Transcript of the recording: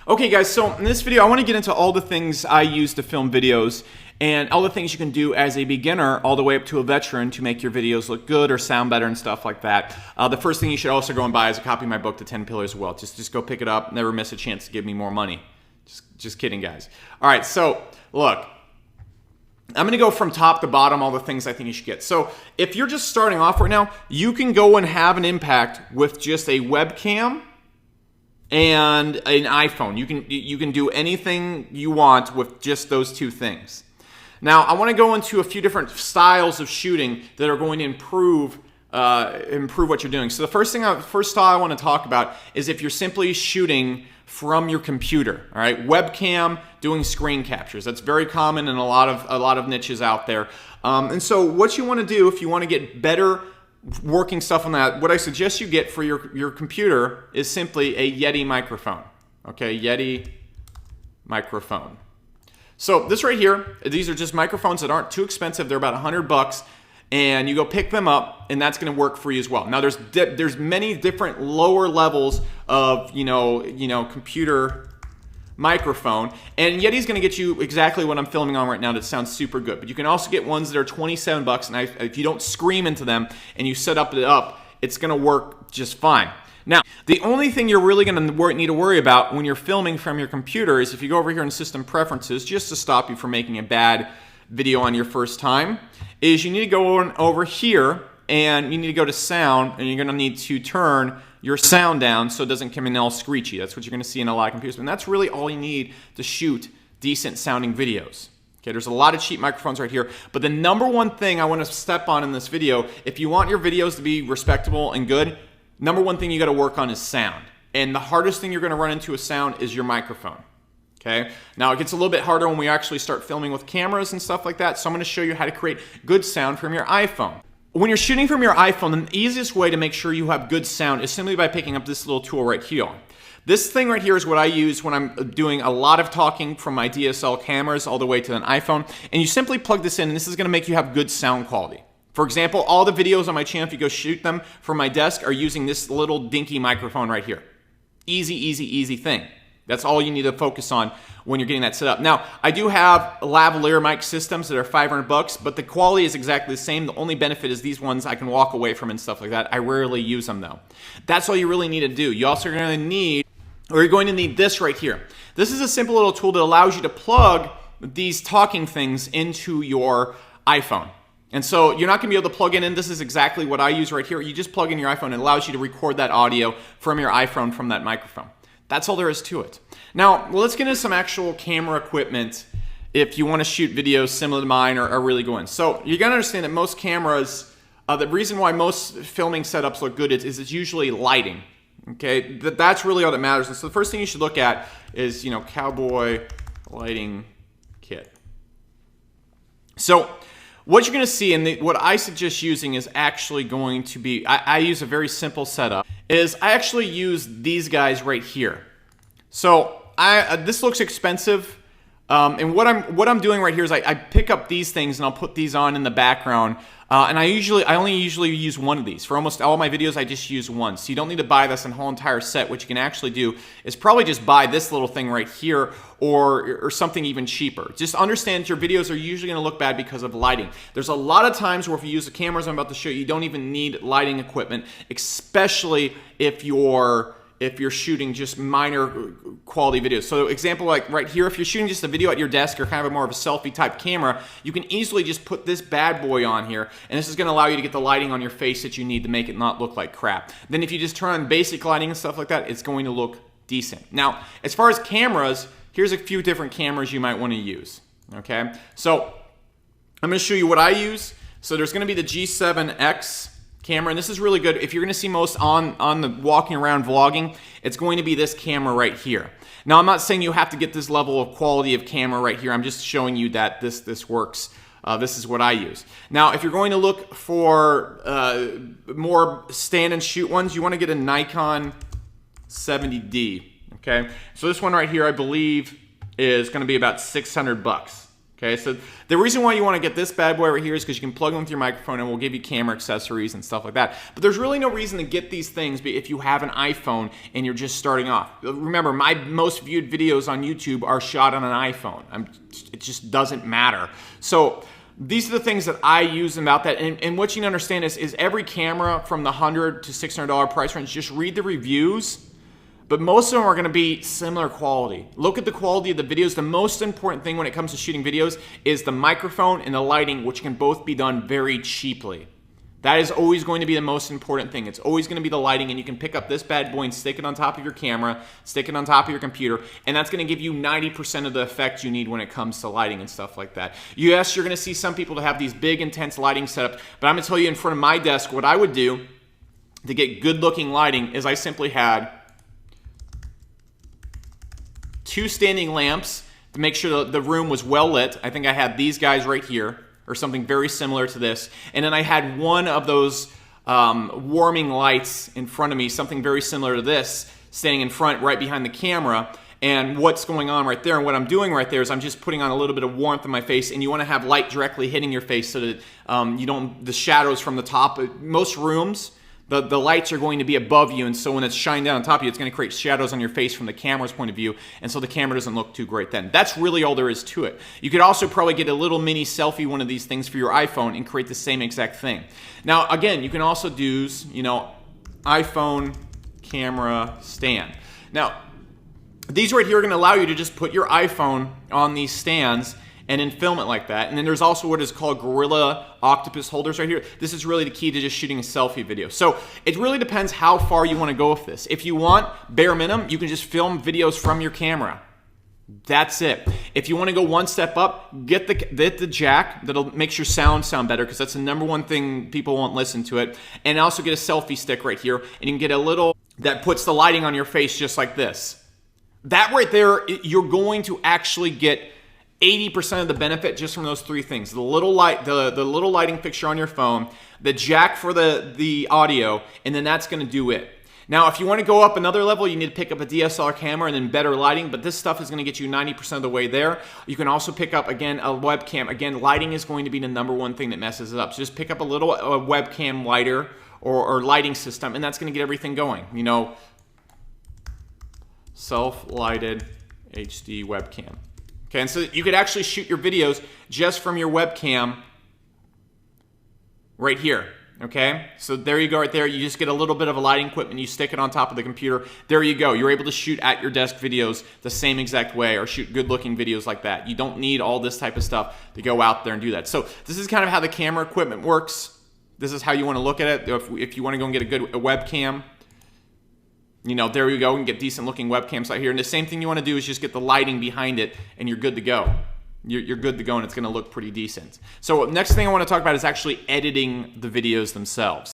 Okay guys, so in this video I want to get into all the things I use to film videos and all the things you can do as a beginner all the way up to a veteran to make your videos look good or sound better and stuff like that. The first thing you should also go and buy is a copy of my book, The 10 Pillars of Wealth. Just go pick it up. Never miss a chance to give me more money. Just kidding, guys. All right, so look. I'm going to go from top to bottom, all the things I think you should get. So if you're just starting off right now, you can go and have an impact with just a webcam and an iPhone. You can do anything you want with just those two things. Now, I want to go into a few different styles of shooting that are going to improve what you're doing. So the first style I want to talk about is if you're simply shooting from your computer. All right, webcam doing screen captures. That's very common in a lot of niches out there. And so what you want to do if you want to get better working stuff on that, what I suggest you get for your computer is simply a Yeti microphone. Okay, Yeti microphone. So this right here, these are just microphones that aren't too expensive. They're about $100, and you go pick them up, and that's going to work for you as well. Now there's many different lower levels of computer microphone, and Yeti's going to get you exactly what I'm filming on right now that sounds super good. But you can also get ones that are $27, and if you don't scream into them and you set it up, it's going to work just fine. Now, the only thing you're really going to need to worry about when you're filming from your computer is if you go over here in System Preferences, just to stop you from making a bad video on your first time, is you need to go over here and you need to go to Sound, and you're going to need to turn your sound down so it doesn't come in all screechy. That's what you're going to see in a lot of computers. And that's really all you need to shoot decent sounding videos. Okay, there's a lot of cheap microphones right here, but the number one thing I want to step on in this video, if you want your videos to be respectable and good, number one thing you got to work on is sound. And the hardest thing you're going to run into with sound is your microphone. Okay, now it gets a little bit harder when we actually start filming with cameras and stuff like that, so I'm going to show you how to create good sound from your iPhone. When you're shooting from your iPhone, the easiest way to make sure you have good sound is simply by picking up this little tool right here. This thing right here is what I use when I'm doing a lot of talking from my DSLR cameras all the way to an iPhone, and you simply plug this in, and this is going to make you have good sound quality. For example, all the videos on my channel, if you go shoot them from my desk, are using this little dinky microphone right here. Easy, easy, easy thing. That's all you need to focus on when you're getting that set up. Now, I do have lavalier mic systems that are $500, but the quality is exactly the same. The only benefit is these ones I can walk away from and stuff like that. I rarely use them though. That's all you really need to do. You also are going to need this right here. This is a simple little tool that allows you to plug these talking things into your iPhone. And so you're not going to be able to plug in, and this is exactly what I use right here. You just plug in your iPhone, and it allows you to record that audio from your iPhone from that microphone. That's all there is to it. Now, let's get into some actual camera equipment if you want to shoot videos similar to mine or really go in. So you got to understand that most cameras, the reason why most filming setups look good is it's usually lighting. Okay, that's really all that matters. And so the first thing you should look at is, cowboy lighting kit. So what you're going to see, and what I suggest using is actually going to be, I use a very simple setup, is I actually use these guys right here. So this looks expensive, and what I'm doing right here is I pick up these things and I'll put these on in the background, and I only usually use one of these. For almost all my videos, I just use one. So you don't need to buy this whole entire set. What you can actually do is probably just buy this little thing right here, or something even cheaper. Just understand your videos are usually going to look bad because of lighting. There's a lot of times where if you use the cameras I'm about to show you, you don't even need lighting equipment, especially if you're shooting just minor quality videos. So example, like right here, if you're shooting just a video at your desk or kind of more of a selfie type camera, you can easily just put this bad boy on here, and this is going to allow you to get the lighting on your face that you need to make it not look like crap. Then if you just turn on basic lighting and stuff like that, it's going to look decent. Now, as far as cameras, here's a few different cameras you might want to use. Okay, so I'm going to show you what I use. So there's going to be the G7X camera, and this is really good. If you're going to see most on the walking around vlogging, it's going to be this camera right here. Now, I'm not saying you have to get this level of quality of camera right here. I'm just showing you that this works. This is what I use. Now, if you're going to look for more stand and shoot ones, you want to get a Nikon 70D. Okay, so this one right here, I believe, is going to be about $600. Okay, so the reason why you want to get this bad boy right here is because you can plug in with your microphone and we'll give you camera accessories and stuff like that. But there's really no reason to get these things if you have an iPhone and you're just starting off. Remember, my most viewed videos on YouTube are shot on an iPhone. It just doesn't matter. So these are the things that I use about that. And what you can understand is every camera from the $100 to $600 price range, just read the reviews. But most of them are going to be similar quality. Look at the quality of the videos. The most important thing when it comes to shooting videos is the microphone and the lighting, which can both be done very cheaply. That is always going to be the most important thing. It's always going to be the lighting, and you can pick up this bad boy and stick it on top of your camera, stick it on top of your computer, and that's going to give you 90% of the effect you need when it comes to lighting and stuff like that. Yes, you're going to see some people that have these big, intense lighting setups, but I'm going to tell you in front of my desk what I would do to get good-looking lighting is I simply had 2 standing lamps to make sure the room was well lit. I think I had these guys right here, or something very similar to this. And then I had one of those warming lights in front of me, something very similar to this, standing in front right behind the camera. And what's going on right there, and what I'm doing right there is I'm just putting on a little bit of warmth on my face, and you want to have light directly hitting your face so that you don't, the shadows from the top. Most rooms, the lights are going to be above you, and so when it's shining down on top of you, it's going to create shadows on your face from the camera's point of view, and so the camera doesn't look too great then. That's really all there is to it. You could also probably get a little mini selfie one of these things for your iPhone and create the same exact thing. Now, again, you can also do, iPhone camera stand. Now, these right here are going to allow you to just put your iPhone on these stands and then film it like that. And then there's also what is called Gorilla Octopus holders right here. This is really the key to just shooting a selfie video. So it really depends how far you want to go with this. If you want bare minimum, you can just film videos from your camera. That's it. If you want to go one step up, get the jack that'll make your sound better, because that's the number one thing people won't listen to it. And also get a selfie stick right here, and you can get a little that puts the lighting on your face just like this. That right there, you're going to actually get 80% of the benefit just from those 3 things: the little light, the little lighting fixture on your phone, the jack for the audio, and then that's going to do it. Now, if you want to go up another level, you need to pick up a DSLR camera and then better lighting, but this stuff is going to get you 90% of the way there. You can also pick up, again, a webcam. Again, lighting is going to be the number one thing that messes it up. So just pick up a little webcam lighter or lighting system, and that's going to get everything going. Self-lighted HD webcam. Okay, and so you could actually shoot your videos just from your webcam right here. Okay, so there you go right there. You just get a little bit of a lighting equipment, you stick it on top of the computer. There you go. You're able to shoot at your desk videos the same exact way, or shoot good looking videos like that. You don't need all this type of stuff to go out there and do that. So this is kind of how the camera equipment works. This is how you want to look at it. If you want to go and get a webcam, there you go, and get decent looking webcams out here. And the same thing you want to do is just get the lighting behind it, and you're good to go. You're good to go, and it's going to look pretty decent. So next thing I want to talk about is actually editing the videos themselves.